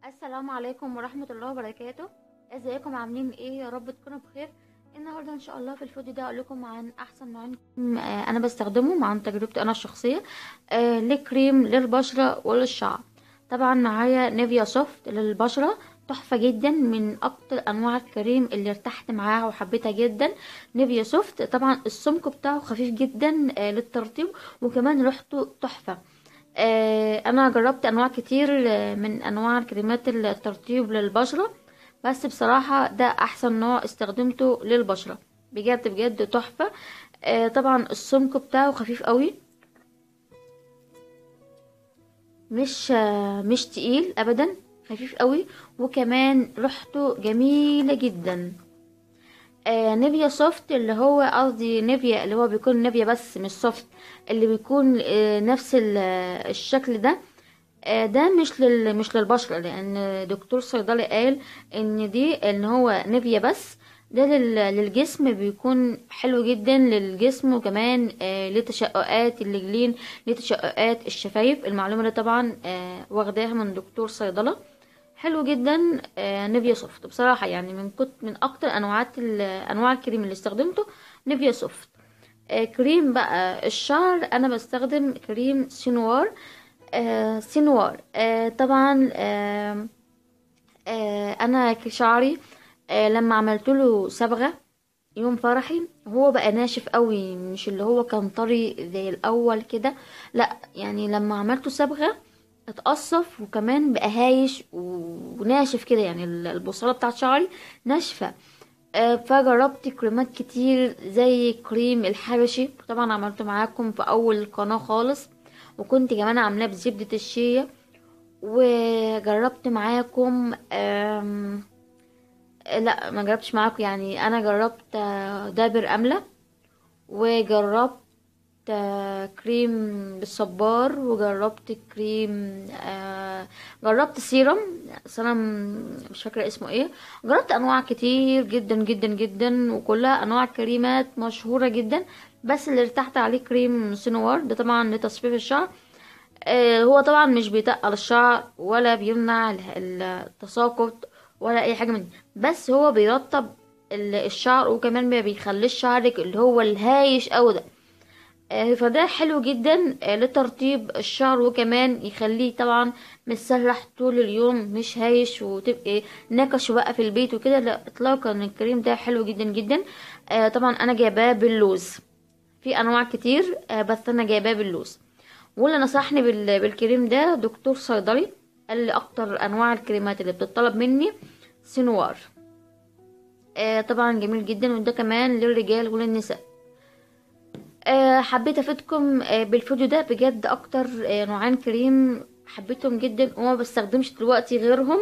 السلام عليكم ورحمة الله وبركاته. ازيكم عاملين ايه؟ يا رب تكونوا بخير. النهارده ان شاء الله في الفيديو ده اقول لكم عن احسن نوعين كريم انا بستخدمهم عن تجربتي انا الشخصيه. لكريم للبشره وللشعر. طبعا معايا نيفيا سوفت للبشره، تحفه جدا، من اكتر انواع الكريم اللي ارتحت معاها وحبيتها جدا. نيفيا سوفت طبعا السمك بتاعه خفيف جدا للترطيب، وكمان ريحته تحفه. انا جربت انواع كتير من انواع الكريمات الترطيب للبشره، بس بصراحه ده احسن نوع استخدمته للبشره، بجد بجد تحفه. طبعا السمك بتاعه خفيف قوي، مش تقيل ابدا، خفيف قوي، وكمان ريحته جميله جدا. نيفيا سوفت اللي هو قصدي نيفيا اللي هو بيكون نيفيا بس مش سوفت، اللي بيكون نفس الشكل ده. ده مش للبشرة، لان دكتور صيدلي قال ان هو نيفيا بس. ده للجسم، بيكون حلو جدا للجسم، وكمان لتشققات الرجلين، لتشققات الشفايف. المعلومة دي طبعا واخداها من دكتور صيدلة. حلو جدا. نيفيا سوفت بصراحة يعني من اكتر انواع الكريم اللي استخدمته نيفيا سوفت. كريم بقى الشعر، انا بستخدم كريم سينوار. سينوار طبعا. انا شعري لما عملت له صبغه يوم فرحي، هو بقى ناشف قوي، مش اللي هو كان طري زي الاول كده، لا، يعني لما عملته صبغه اتقصف، وكمان بقى هايش وناشف كده، يعني البصيله بتاعت شعري ناشفه. فجربت كريمات كتير زي كريم الحبشي، طبعا عملته معاكم في اول القناه خالص، وكنت كمان عاملاه بزبدة الشيا. وجربت معاكم لا، ما جربتش معاكم، يعني انا جربت دابر املة، وجربت كريم بالصبار، وجربت كريم جربت سيرم مش فاكرة اسمه ايه. جربت انواع كتير جدا جدا جدا، وكلها انواع كريمات مشهورة جدا، بس اللي ارتحت عليه كريم سنوار ده، طبعا لتصفيف الشعر. هو طبعا مش بيتقل الشعر ولا بيمنع التساقط ولا اي حاجه منه، بس هو بيرطب الشعر، وكمان ما بيخليش شعرك اللي هو الهايش اوي ده. فده حلو جدا لترطيب الشعر، وكمان يخليه طبعا متسرح طول اليوم، مش هايش وتبقى نكش بقى في البيت وكده، لا اطلاقا. الكريم ده حلو جدا جدا. طبعا انا جايباه باللوز، في انواع كتير بس انا جايباه باللوز. واللي نصحني بالكريم ده دكتور صيدلي، قال لي اكتر انواع الكريمات اللي بتطلب مني سنوار. طبعا جميل جدا، وده كمان للرجال وللنساء. حبيت افيدكم بالفيديو ده، بجد اكتر نوعين كريم حبيتهم جدا، وما بستخدمش دلوقتي غيرهم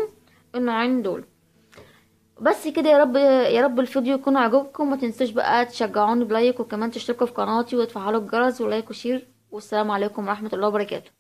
النوعين دول. بس كده، يا رب يا رب الفيديو يكون عجبكم. ما تنسوش بقى تشجعوني بلايك، وكمان تشتركوا في قناتي وتفعلوا الجرس ولايك وشير. والسلام عليكم ورحمة الله وبركاته.